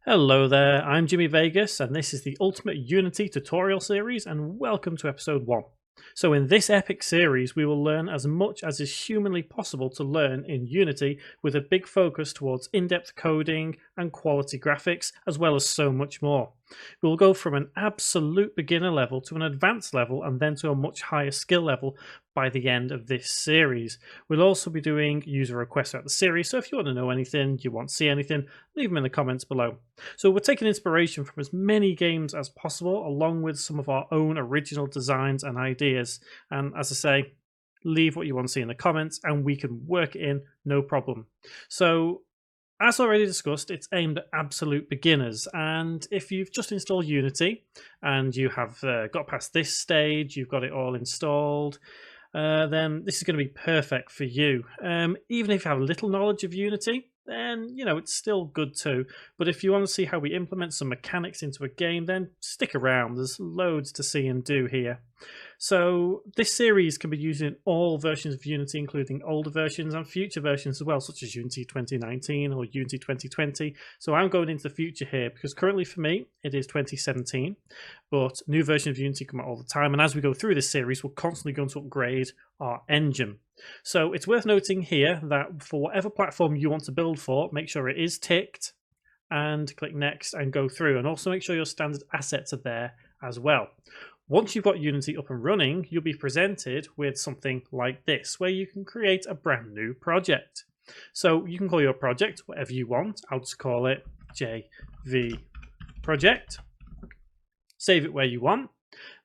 Hello there, I'm Jimmy Vegas, and this is the Ultimate Unity tutorial series, and welcome to episode 1. So, in this epic series, we will learn as much as is humanly possible to learn in Unity, with a big focus towards in depth coding and quality graphics, as well as so much more. We will go from an absolute beginner level to an advanced level, and then to a much higher skill level by the end of this series. We'll also be doing user requests throughout the series, so if you want to know anything, you want to see anything, leave them in the comments below. So we're taking inspiration from as many games as possible, along with some of our own original designs and ideas. And as I say, leave what you want to see in the comments and we can work it in, no problem. So as already discussed, it's aimed at absolute beginners, and if you've just installed Unity and you have got past this stage, you've got it all installed, then this is going to be perfect for you. Even if you have little knowledge of Unity, then it's still good too. But if you want to see how we implement some mechanics into a game, then stick around. There's loads to see and do here. So this series can be used in all versions of Unity, including older versions and future versions as well, such as Unity 2019 or Unity 2020. So I'm going into the future here because currently for me it is 2017, but new versions of Unity come out all the time, and as we go through this series we're constantly going to upgrade our engine. So it's worth noting here that for whatever platform you want to build for, make sure it is ticked and click next and go through, and also make sure your standard assets are there as well. Once you've got Unity up and running, you'll be presented with something like this, where you can create a brand new project. So you can call your project whatever you want. I'll just call it JV Project. Save it where you want.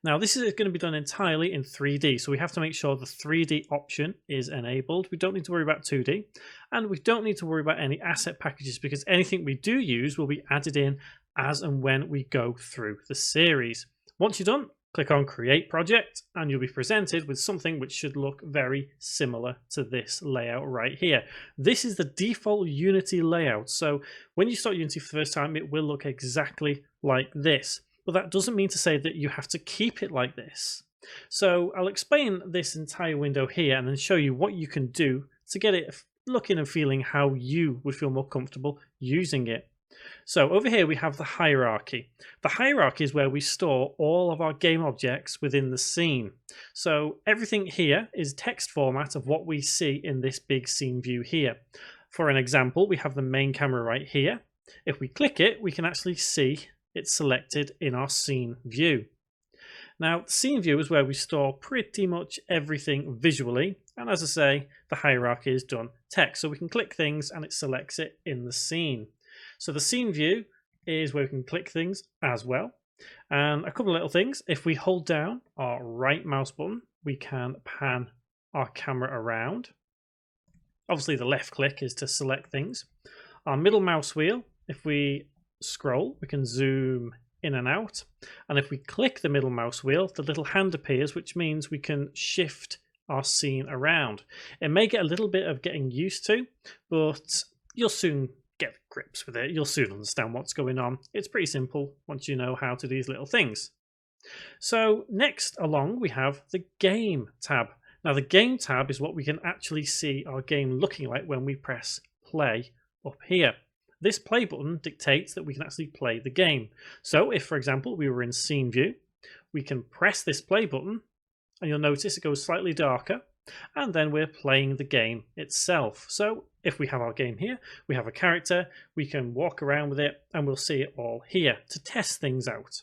Now this is going to be done entirely in 3D, so we have to make sure the 3D option is enabled. We don't need to worry about 2D, and we don't need to worry about any asset packages, because anything we do use will be added in as and when we go through the series. Once you're done, click on Create Project, and you'll be presented with something which should look very similar to this layout right here. This is the default Unity layout, so when you start Unity for the first time, it will look exactly like this. But that doesn't mean to say that you have to keep it like this. So I'll explain this entire window here and then show you what you can do to get it looking and feeling how you would feel more comfortable using it. So over here we have the hierarchy. The hierarchy is where we store all of our game objects within the scene. So everything here is text format of what we see in this big scene view here. For an example, we have the main camera right here. If we click it, we can actually see it's selected in our scene view. Now, the scene view is where we store pretty much everything visually, and as I say, the hierarchy is done text, so we can click things and it selects it in the scene. So the scene view is where we can click things as well. And a couple of little things: if we hold down our right mouse button, we can pan our camera around. Obviously the left click is to select things. Our middle mouse wheel, if we scroll, we can zoom in and out, and if we click the middle mouse wheel, the little hand appears, which means we can shift our scene around. It may get a little bit of getting used to, but you'll soon get grips with it. You'll soon understand what's going on. It's pretty simple once you know how to do these little things. So next along we have the game tab. Now the game tab is what we can actually see our game looking like when we press play up here. This play button dictates that we can actually play the game. So if, for example, we were in scene view, we can press this play button and you'll notice it goes slightly darker, and then we're playing the game itself. So if we have our game here, we have a character, we can walk around with it and we'll see it all here to test things out.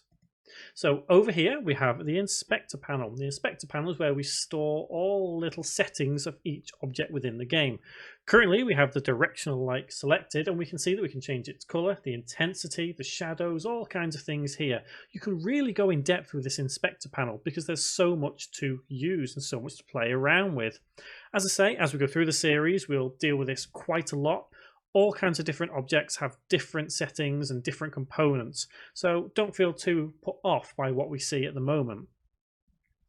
So over here we have the inspector panel. The inspector panel is where we store all little settings of each object within the game. Currently we have the directional light selected, and we can see that we can change its color, the intensity, the shadows, all kinds of things here. You can really go in depth with this inspector panel because there's so much to use and so much to play around with. As I say, as we go through the series, we'll deal with this quite a lot. All kinds of different objects have different settings and different components, so don't feel too put off by what we see at the moment.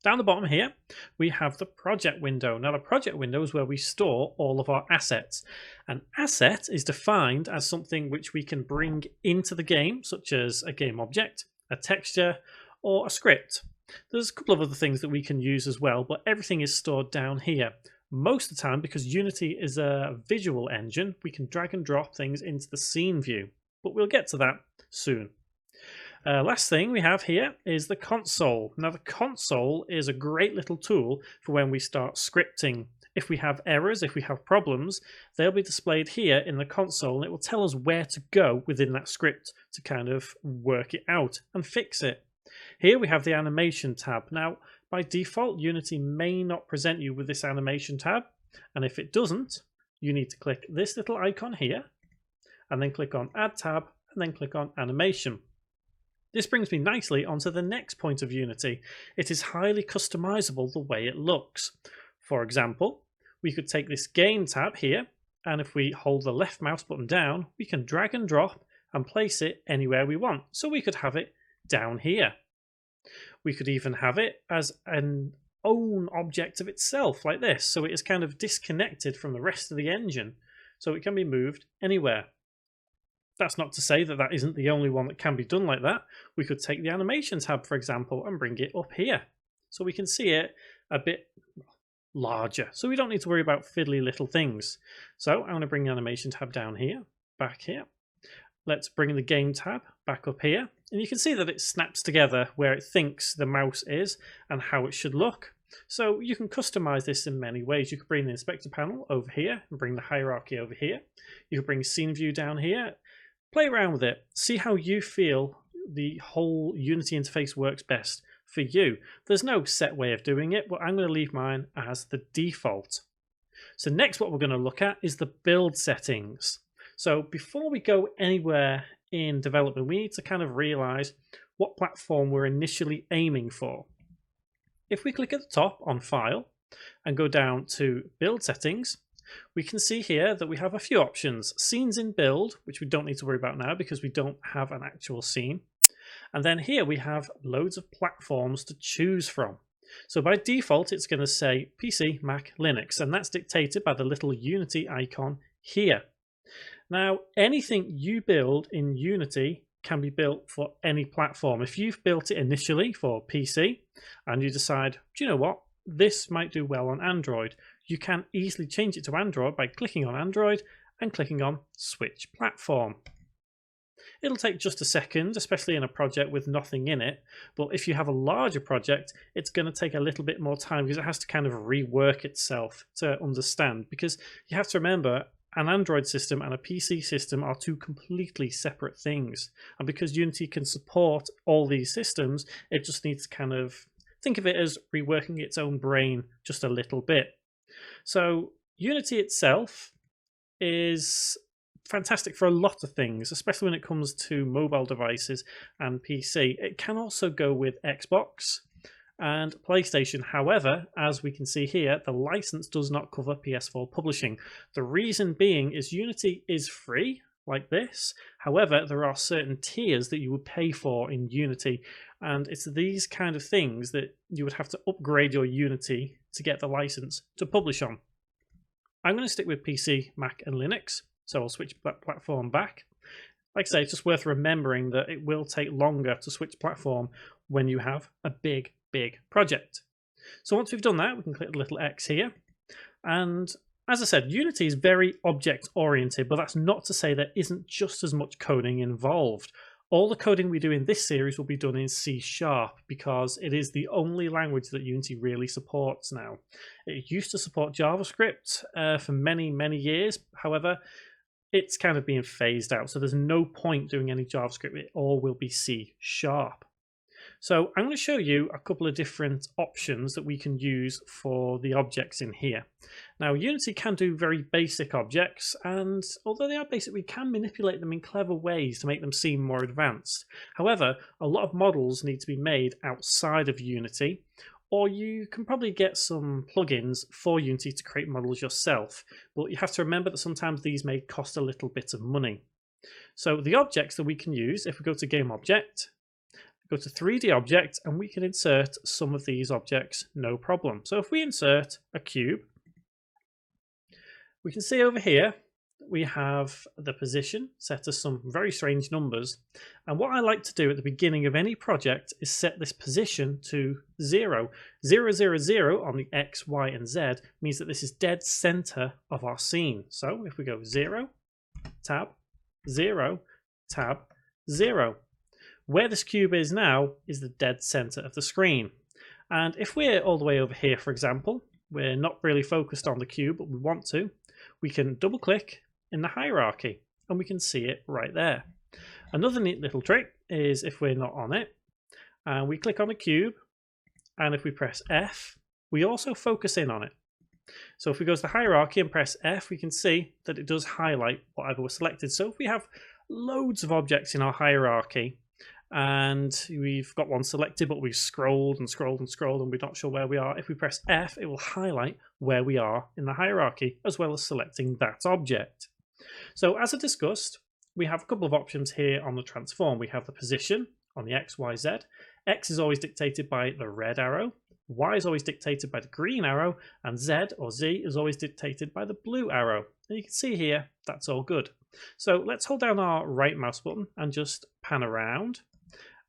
Down the bottom here, we have the project window. Now the project window is where we store all of our assets. An asset is defined as something which we can bring into the game, such as a game object, a texture, or a script. There's a couple of other things that we can use as well, but everything is stored down here. Most of the time, because Unity is a visual engine, we can drag and drop things into the scene view. but we'll get to that soon. Last thing we have here is the console. Now the console is a great little tool for when we start scripting. If we have errors, if we have problems, they'll be displayed here in the console, and it will tell us where to go within that script to kind of work it out and fix it. Here we have the animation tab. Now, by default, Unity may not present you with this animation tab, and if it doesn't, you need to click this little icon here, and then click on Add tab, and then click on Animation. This brings me nicely onto the next point of Unity. It is highly customizable the way it looks. For example, we could take this Game tab here, and if we hold the left mouse button down, we can drag and drop and place it anywhere we want. So we could have it down here. We could even have it as an own object of itself, like this. So it is kind of disconnected from the rest of the engine, so it can be moved anywhere. That's not to say that that isn't the only one that can be done like that. We could take the Animation tab, for example, and bring it up here, so we can see it a bit larger, so we don't need to worry about fiddly little things. So I'm going to bring the Animation tab down here, back here. Let's bring the Game tab back up here, and you can see that it snaps together where it thinks the mouse is and how it should look. So you can customize this in many ways. You could bring the Inspector panel over here and bring the hierarchy over here. You could bring Scene View down here. Play around with it. See how you feel the whole Unity interface works best for you. There's no set way of doing it, but I'm going to leave mine as the default. So next, what we're going to look at is the build settings. So before we go anywhere in development, we need to kind of realize what platform we're initially aiming for. If we click at the top on File and go down to Build Settings, we can see here that we have a few options. Scenes in Build, which we don't need to worry about now because we don't have an actual scene. And then here we have loads of platforms to choose from. So by default, it's going to say PC, Mac, Linux, and that's dictated by the little Unity icon here. Now, anything you build in Unity can be built for any platform. If you've built it initially for PC and you decide, do you know what, this might do well on Android, you can easily change it to Android by clicking on Android and clicking on Switch Platform. It'll take just a second, especially in a project with nothing in it, but if you have a larger project, it's going to take a little bit more time because it has to kind of rework itself to understand, because you have to remember an Android system and a PC system are two completely separate things, and because Unity can support all these systems, it just needs to kind of think of it as reworking its own brain just a little bit. So Unity itself is fantastic for a lot of things, especially when it comes to mobile devices and PC. It can also go with Xbox and PlayStation. However, as we can see here, the license does not cover PS4 publishing. The reason being is Unity is free, like this. However, there are certain tiers that you would pay for in Unity, and it's these kind of things that you would have to upgrade your Unity to get the license to publish on. I'm going to stick with PC, Mac, and Linux, so I'll switch that platform back. Like I say, it's just worth remembering that it will take longer to switch platform when you have a big project. So once we've done that, we can click the little X here. And as I said, Unity is very object oriented, but that's not to say there isn't just as much coding involved. All the coding we do in this series will be done in C# because it is the only language that Unity really supports now. It used to support JavaScript for many years. However, it's kind of being phased out, so there's no point doing any JavaScript. It all will be C#. So I'm going to show you a couple of different options that we can use for the objects in here. Now, Unity can do very basic objects, and although they are basic, we can manipulate them in clever ways to make them seem more advanced. However, a lot of models need to be made outside of Unity, or you can probably get some plugins for Unity to create models yourself, but you have to remember that sometimes these may cost a little bit of money. So the objects that we can use, if we go to Game Object, go to 3D Object, and we can insert some of these objects, no problem. So if we insert a cube, we can see over here we have the position set to some very strange numbers. And what I like to do at the beginning of any project is set this position to 0. 0, 0, 0 on the X, Y, and Z means that this is dead center of our scene. So if we go 0, tab, 0, tab 0. Where this cube is now is the dead center of the screen. And if we're all the way over here, for example, we're not really focused on the cube, but we want to, we can double click in the hierarchy and we can see it right there. Another neat little trick is if we're not on it and we click on the cube, and if we press F, we also focus in on it. So if we go to the hierarchy and press F, we can see that it does highlight whatever was selected. So if we have loads of objects in our hierarchy and we've got one selected, but we've scrolled and scrolled and scrolled and we're not sure where we are, if we press F, it will highlight where we are in the hierarchy, as well as selecting that object. So as I discussed, we have a couple of options here on the transform. We have the position on the X, Y, Z. X is always dictated by the red arrow, Y is always dictated by the green arrow, and Z or Z is always dictated by the blue arrow. And you can see here, that's all good. So let's hold down our right mouse button and just pan around.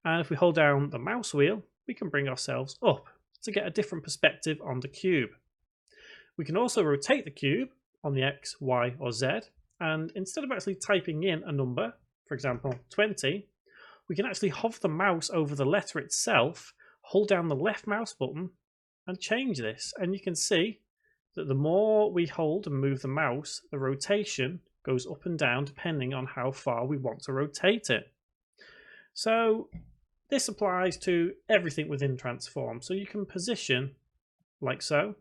And if we hold down the mouse wheel, we can bring ourselves up to get a different perspective on the cube. We can also rotate the cube on the X, Y, or Z, and instead of actually typing in a number, for example 20, we can actually hover the mouse over the letter itself, hold down the left mouse button, and change this. And you can see that the more we hold and move the mouse, the rotation goes up and down depending on how far we want to rotate it. So this applies to everything within Transform. So you can position like so.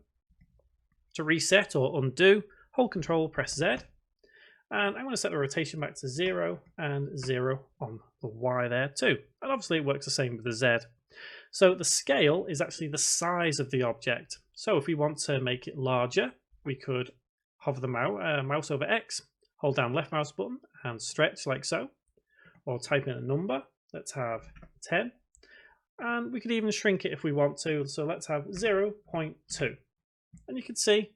To reset or undo, hold Control, press Z. And I'm going to set the rotation back to 0 and 0 on the Y there too. And obviously it works the same with the Z. So the scale is actually the size of the object. So if we want to make it larger, we could hover the mouse over X, hold down left mouse button and stretch like so. Or type in a number. Let's have 10. And we could even shrink it if we want to. So let's have 0.2. And you can see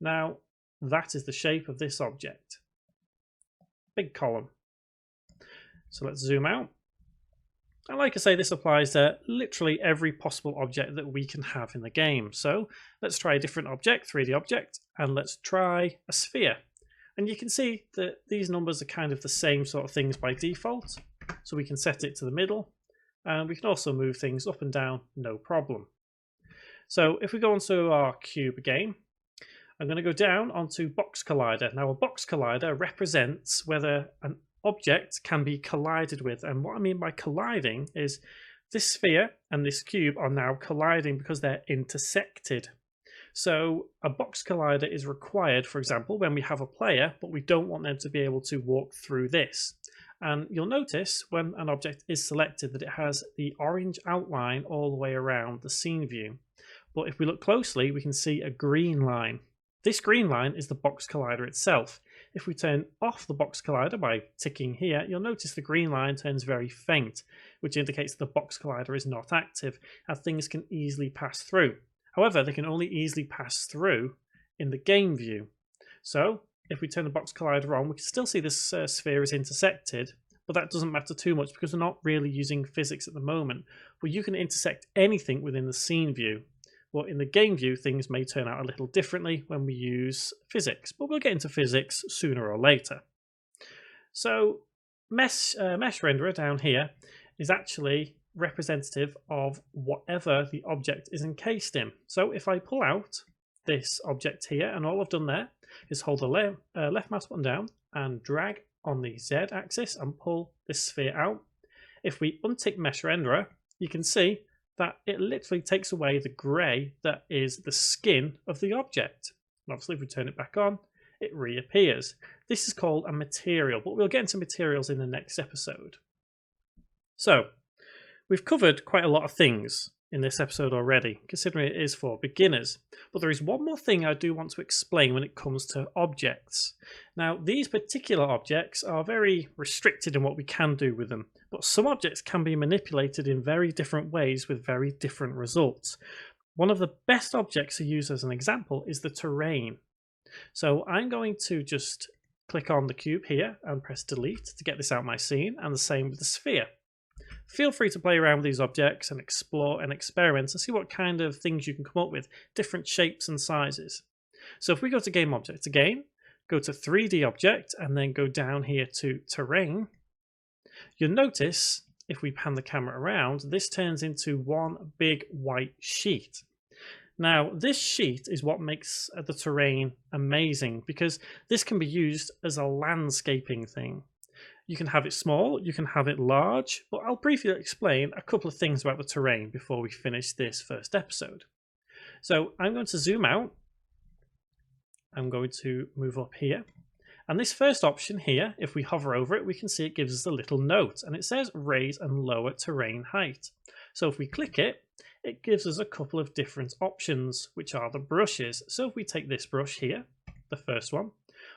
now that is the shape of this object. Big column. So let's zoom out. And like I say, this applies to literally every possible object that we can have in the game. So let's try a different object, 3D object, and let's try a sphere. And you can see that these numbers are kind of the same sort of things by default. So we can set it to the middle, and we can also move things up and down, no problem. So if we go onto our cube again, I'm going to go down onto Box Collider. Now a Box Collider represents whether an object can be collided with. And what I mean by colliding is this sphere and this cube are now colliding because they're intersected. So a Box Collider is required, for example, when we have a player, but we don't want them to be able to walk through this. And you'll notice when an object is selected that it has the orange outline all the way around the scene view. But if we look closely, we can see a green line. This green line is the Box Collider itself. If we turn off the Box Collider by ticking here, you'll notice the green line turns very faint, which indicates the Box Collider is not active, and things can easily pass through. However, they can only easily pass through in the game view. So if we turn the Box Collider on, we can still see this sphere is intersected, but that doesn't matter too much because we're not really using physics at the moment. But you can intersect anything within the scene view. Well, in the game view, things may turn out a little differently when we use physics, but we'll get into physics sooner or later. So Mesh Renderer down here is actually representative of whatever the object is encased in. So if I pull out this object here, and all I've done there is hold the left mouse button down and drag on the Z axis and pull this sphere out. If we untick Mesh Renderer, you can see that it literally takes away the grey that is the skin of the object. And obviously if we turn it back on, it reappears. This is called a material, but we'll get into materials in the next episode. So we've covered quite a lot of things in this episode already, considering it is for beginners. But there is one more thing I do want to explain when it comes to objects. Now, these particular objects are very restricted in what we can do with them, but some objects can be manipulated in very different ways with very different results. One of the best objects to use as an example is the terrain. So I'm going to just click on the cube here and press delete to get this out of my scene, and the same with the sphere. Feel free to play around with these objects and explore and experiment and see what kind of things you can come up with, different shapes and sizes. So if we go to Game Object again, go to 3D Object and then go down here to Terrain, You'll notice if we pan the camera around, this turns into one big white sheet. Now, this sheet is what makes the terrain amazing because this can be used as a landscaping thing. You can have it small, you can have it large, but I'll briefly explain a couple of things about the terrain before we finish this first episode. So I'm going to zoom out. I'm going to move up here. And this first option here, if we hover over it, we can see it gives us a little note and it says raise and lower terrain height. So if we click it, it gives us a couple of different options, which are the brushes. So if we take this brush here, the first one,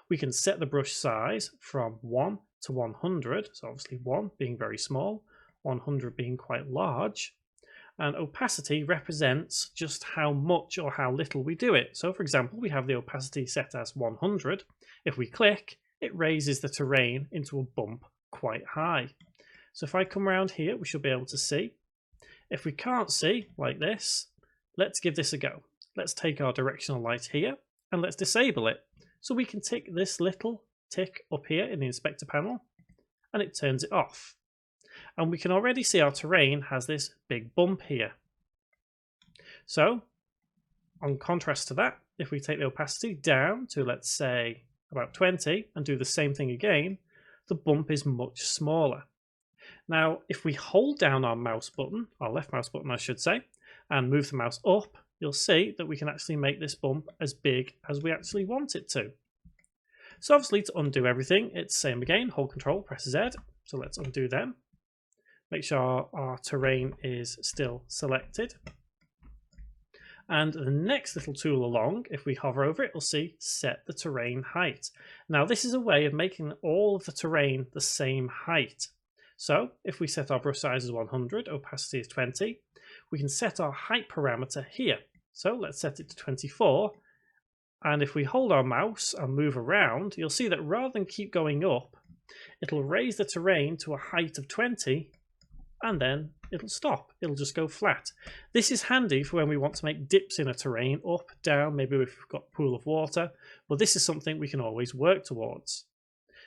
we can set the brush size from 1 to 100. So obviously 1 being very small, 100 being quite large. And opacity represents just how much or how little we do it. So for example, we have the opacity set as 100. If we click, it raises the terrain into a bump quite high. So if I come around here, we should be able to see. If we can't see, like this, let's give this a go. Let's take our directional light here and let's disable it. So we can tick this little tick up here in the inspector panel and it turns it off. And we can already see our terrain has this big bump here. So, on contrast to that, if we take the opacity down to, let's say, about 20 and do the same thing again, the bump is much smaller. Now, if we hold down our mouse button, our left mouse button I should say, and move the mouse up, you'll see that we can actually make this bump as big as we actually want it to. So obviously to undo everything, it's same again, hold control, press Z. So let's undo them. Make sure our terrain is still selected. And the next little tool along, if we hover over it, we'll see set the terrain height. Now this is a way of making all of the terrain the same height. So if we set our brush size as 100, opacity is 20, we can set our height parameter here. So let's set it to 24. And if we hold our mouse and move around, you'll see that rather than keep going up, it'll raise the terrain to a height of 20 and then it'll stop. It'll just go flat. This is handy for when we want to make dips in a terrain, up, down, maybe we've got a pool of water, but this is something we can always work towards.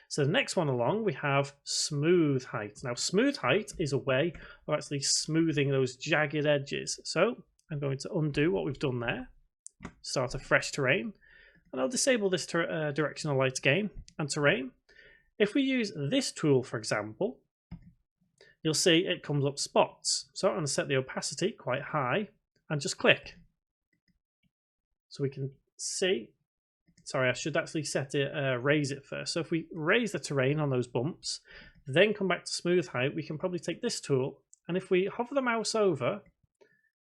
So the next one along, we have smooth height. Now smooth height is a way of actually smoothing those jagged edges. So I'm going to undo what we've done there, start a fresh terrain, and I'll disable this directional light again and terrain. If we use this tool, for example, you'll see it comes up spots. So I'm going to set the opacity quite high and just click. So we can see, sorry, I should actually set it, raise it first. So if we raise the terrain on those bumps, then come back to smooth height, we can probably take this tool, and if we hover the mouse over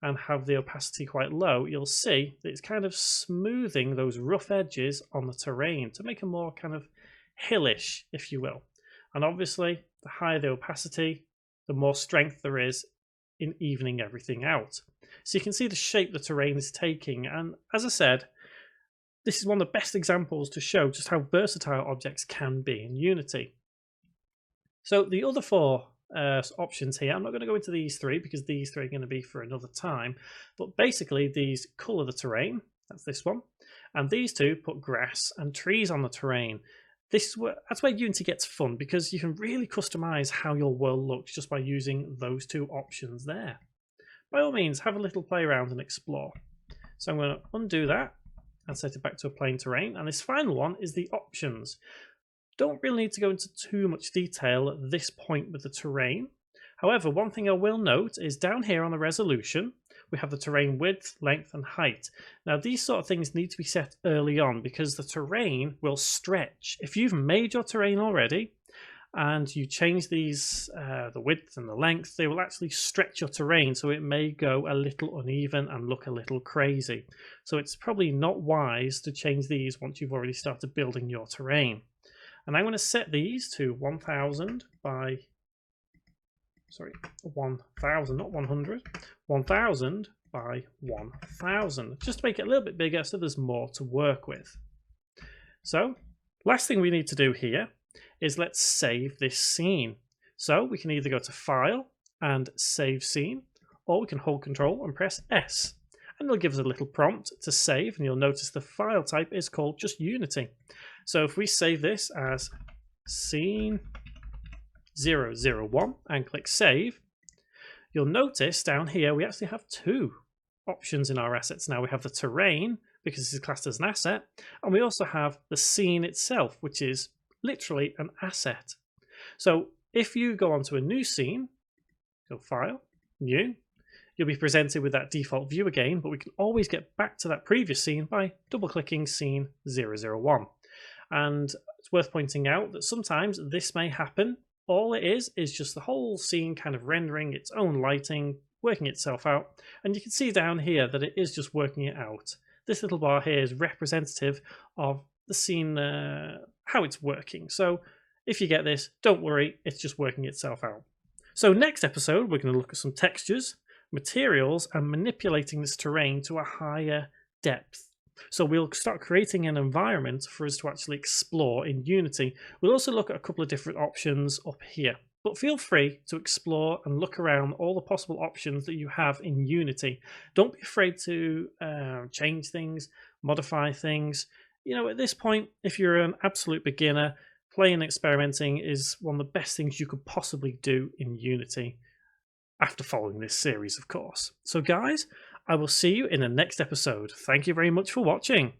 and have the opacity quite low, you'll see that it's kind of smoothing those rough edges on the terrain to make a more kind of hillish, if you will. And obviously, the higher the opacity, the more strength there is in evening everything out. So you can see the shape the terrain is taking. And as I said, this is one of the best examples to show just how versatile objects can be in Unity. So the other four options here, I'm not going to go into these three because these three are going to be for another time. But basically, these colour the terrain. That's this one. And these two put grass and trees on the terrain. That's where Unity gets fun, because you can really customize how your world looks just by using those two options there. By all means, have a little play around and explore. So I'm going to undo that and set it back to a plain terrain. And this final one is the options. Don't really need to go into too much detail at this point with the terrain. However, one thing I will note is down here on the resolution, we have the terrain width, length, and height. Now, these sort of things need to be set early on because the terrain will stretch. If you've made your terrain already and you change these, the width and the length, they will actually stretch your terrain, so it may go a little uneven and look a little crazy. So it's probably not wise to change these once you've already started building your terrain. And I'm going to set these to 1000 by 1000, not 100, 1000 by 1000, just to make it a little bit bigger so there's more to work with. So, last thing we need to do here is let's save this scene. So we can either go to File and Save Scene, or we can hold Control and press S. And it'll give us a little prompt to save, and you'll notice the file type is called just Unity. So if we save this as Scene 001 and click save, you'll notice down here we actually have two options in our assets now. We have the terrain, because this is classed as an asset, and we also have the scene itself, which is literally an asset. So if you go onto a new scene, go File, New, you'll be presented with that default view again, but we can always get back to that previous scene by double-clicking Scene 001. And it's worth pointing out that sometimes this may happen. All it is just the whole scene kind of rendering its own lighting, working itself out, and you can see down here that it is just working it out. This little bar here is representative of the scene, how it's working. So if you get this, don't worry, it's just working itself out. So next episode, we're going to look at some textures, materials, and manipulating this terrain to a higher depth. So we'll start creating an environment for us to actually explore in Unity. We'll also look at a couple of different options up here. But feel free to explore and look around all the possible options that you have in Unity. Don't be afraid to change things, modify things. You know, at this point, if you're an absolute beginner, playing and experimenting is one of the best things you could possibly do in Unity, after following this series, of course. So guys, I will see you in the next episode. Thank you very much for watching.